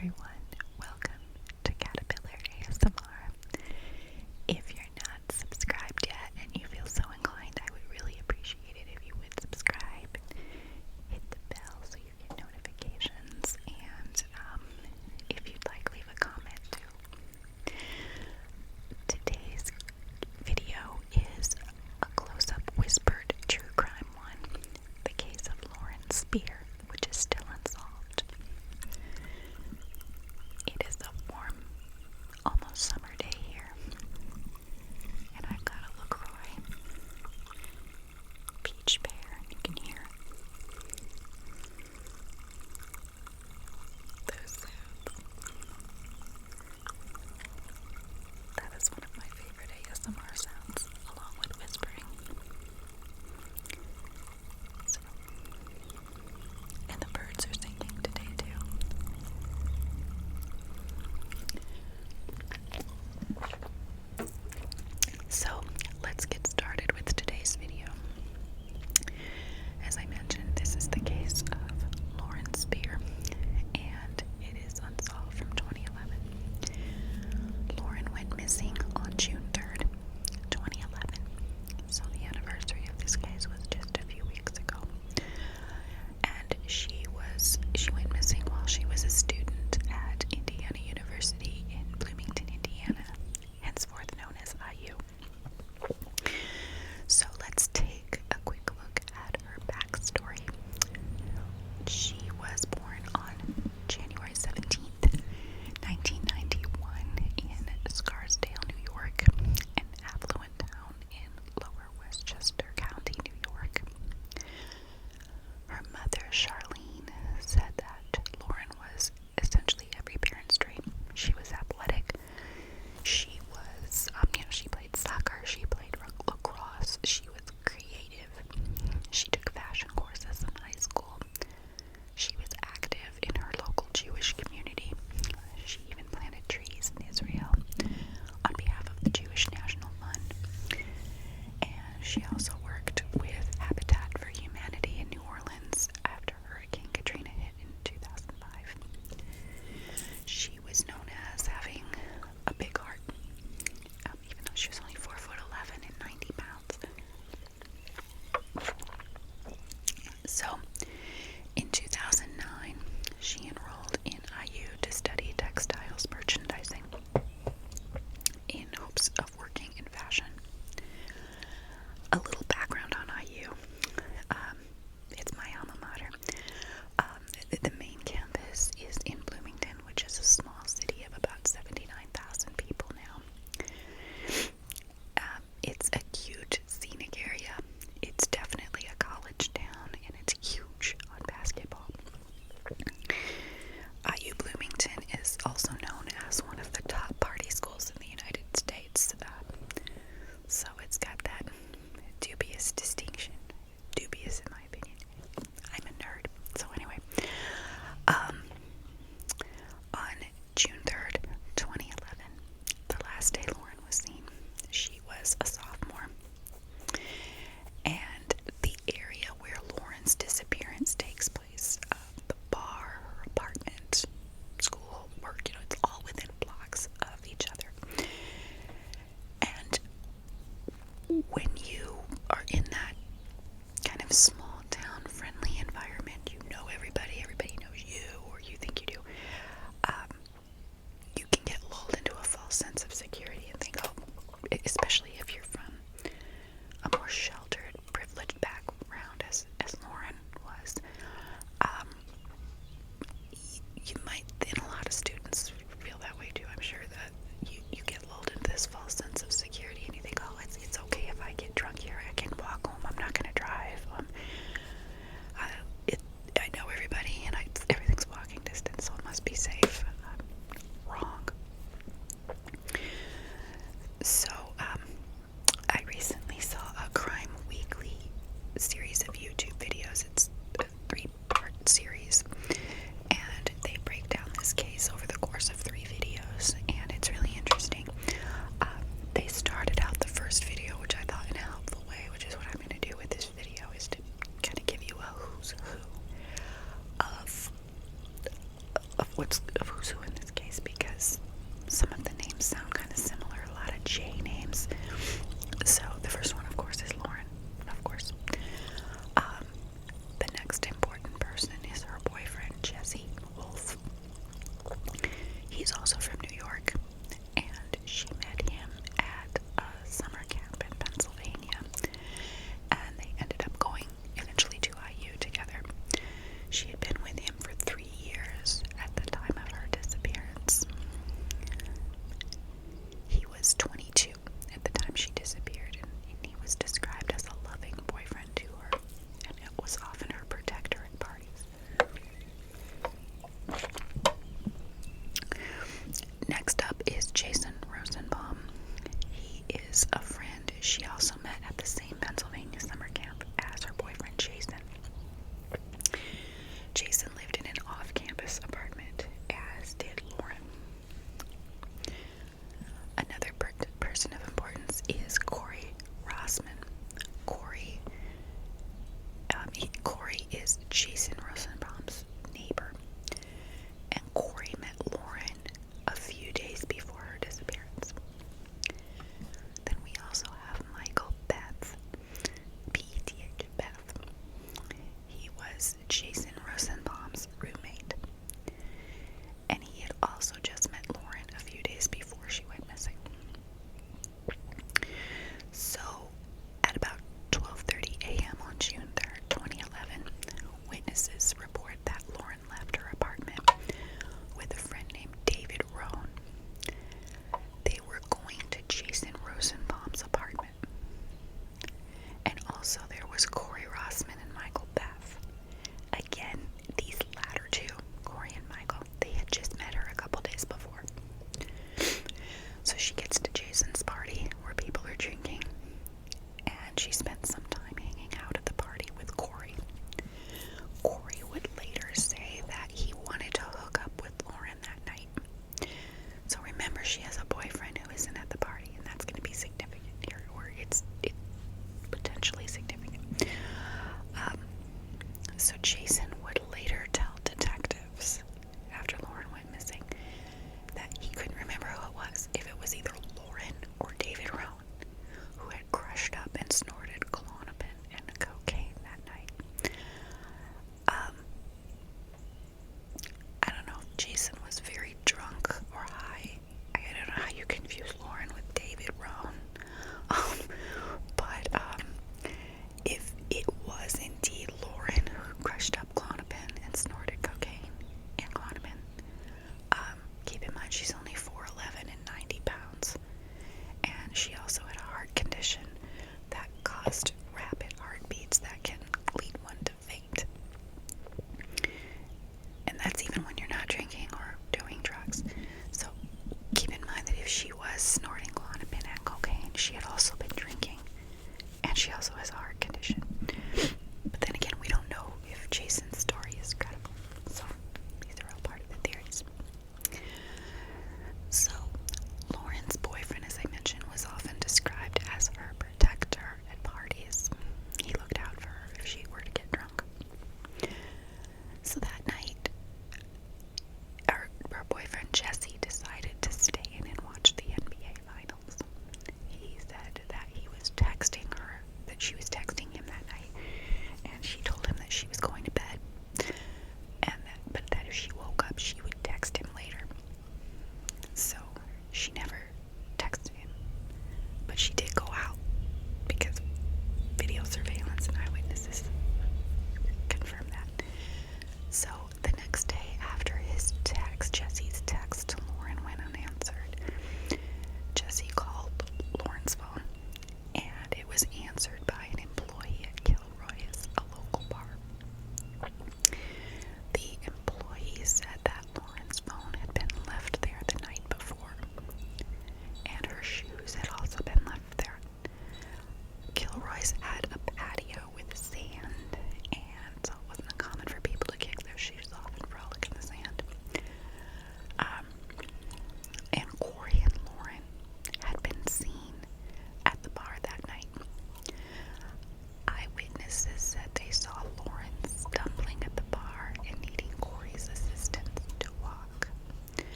everyone, welcome to Caterpillar ASMR. If you're not subscribed yet and you feel so inclined, I would really appreciate it if you would subscribe, hit the bell so you get notifications, and if you'd like, leave a comment too. Today's video is a close-up whispered true crime one, the case of Spierer, which is still unsolved. of who's who in this case, because some of the names sound kind of similar, a lot of J names. So the first one, of course, is Lauren, of course. The next important person is her boyfriend, Jesse Wolf. He's also from New York, and she met him at a summer camp in Pennsylvania, and they ended up going eventually to IU together. She had been with him for 3 years at the time of her disappearance.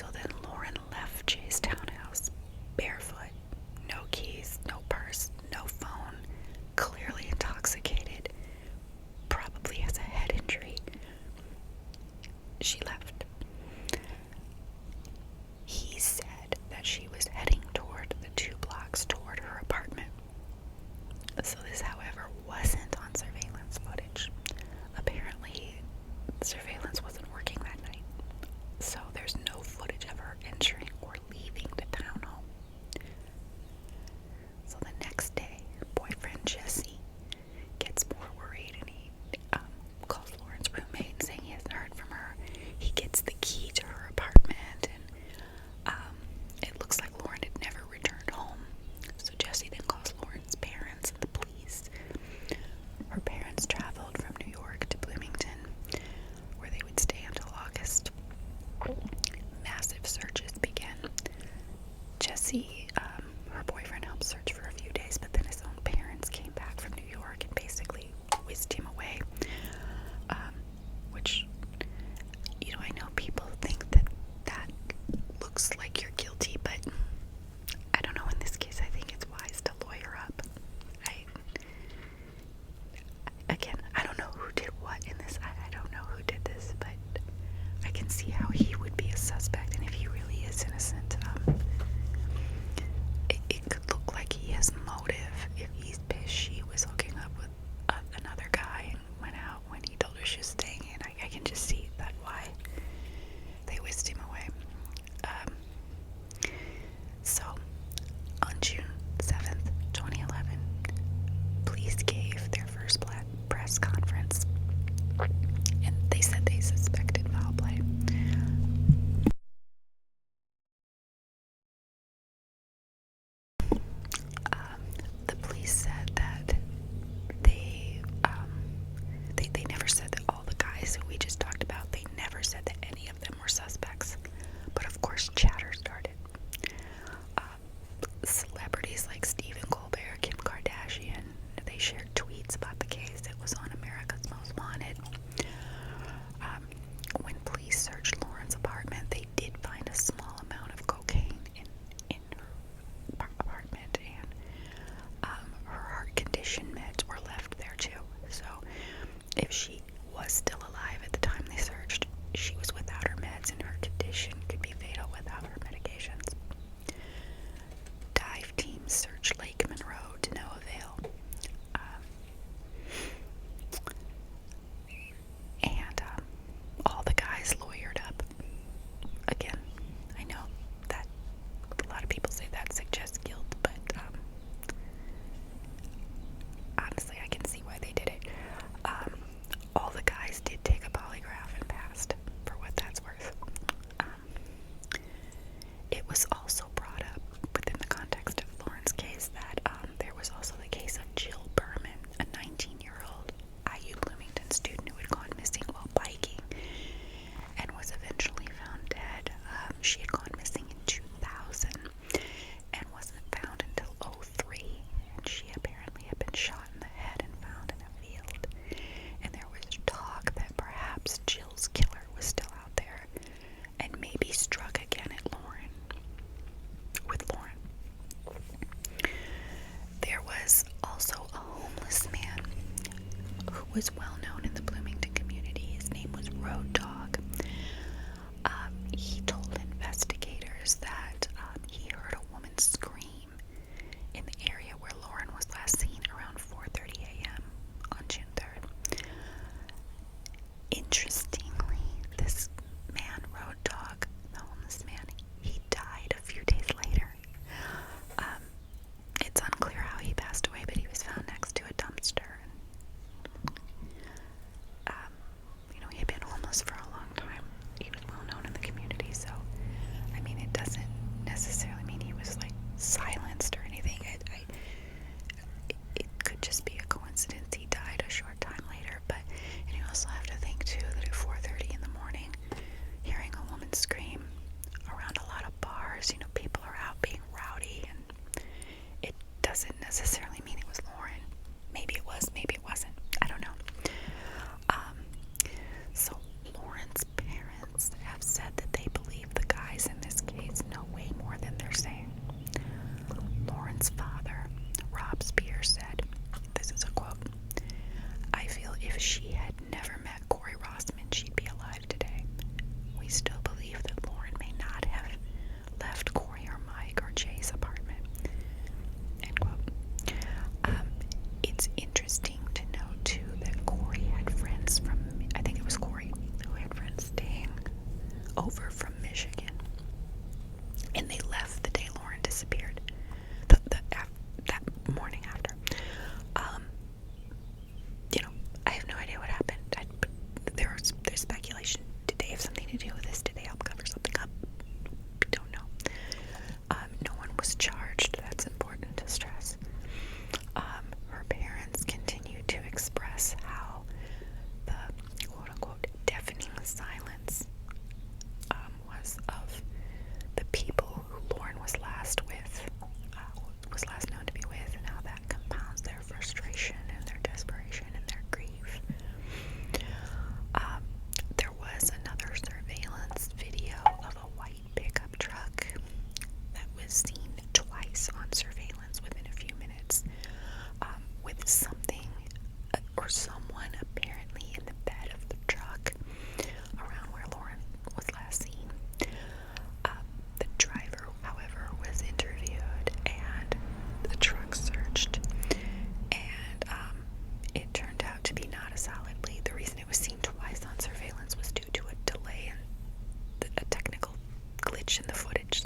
So then Lauren left Jay's townhouse barefoot, no keys, no purse, no phone, clearly intoxicated, probably has a head injury. She left. He said that she was heading toward the 2 blocks toward her apartment. So this, however, wasn't on surveillance footage. Apparently, surveillance wasn't working that night. So there's no footage of her entering or leaving the townhome. So the next day, boyfriend Jesse gets more worried and he calls Lauren's roommate saying he hasn't heard from her. He gets the key to her apartment and it looks like Lauren had never returned home. So Jesse then calls Lauren's parents and the police. Her parents traveled from New York to Bloomington, where they would stay until August. Massive searches began. Jesse, her boyfriend, helped search for a few days, but then his own parents came back from New York and basically whisked him away. Which, I know people think that looks like you're guilty, but I don't know. In this case, I think it's wise to lawyer up. I don't know who did what in this. I don't know who did this, but I can see how he would be a suspect, and if he really is innocent, it could look like he has motive. If he's pissed she was hooking up with another guy and went out when he told her she was staying in, I can just see that why they whisked him away. So on June 7th, 2011, police gave their first press conference, and they said they suspected foul play. The police said that they never said that all the guys who we just talked about, they never said that any of them were suspects. But of course, chatter started. Celebrities like Stephen Colbert, Kim Kardashian, they shared tweets about the case. It was on America's Most Wanted. When police searched Lauren's apartment, they did find a small amount of cocaine in her apartment, and her heart condition meds were left there too. So if she was still alive at the time they searched, she was without her meds, and her condition could be fatal without her medications. Dive teams searched Lake Monroe to no avail. And all the guys lawyered up. Again, I know that a lot of people say that suggests guilt, but honestly, I can see why they did it. All the guys did take a polygraph and passed, for what that's worth. It was also brought up within the context of Lauren's case that there was also the case of Jill Berman, a 19-year-old IU Bloomington student who had gone missing while biking and was eventually found dead. She had gone missing in 2000 and wasn't found until 2003, and she apparently had been shot in the head and found in a field. And there was talk that perhaps Jill's killer was still out there and maybe struck again at Lauren. There was also a homeless man who was well known in the Bloomington community. His name was Road Dog. He told investigators that he heard a woman scream in the area where Lauren was last seen around 4:30 a.m. on June 3rd. Interestingly, this man, Road Dog, the homeless man, he died a few days later. It's unclear how he passed away, but he was found next to a dumpster. glitch in the footage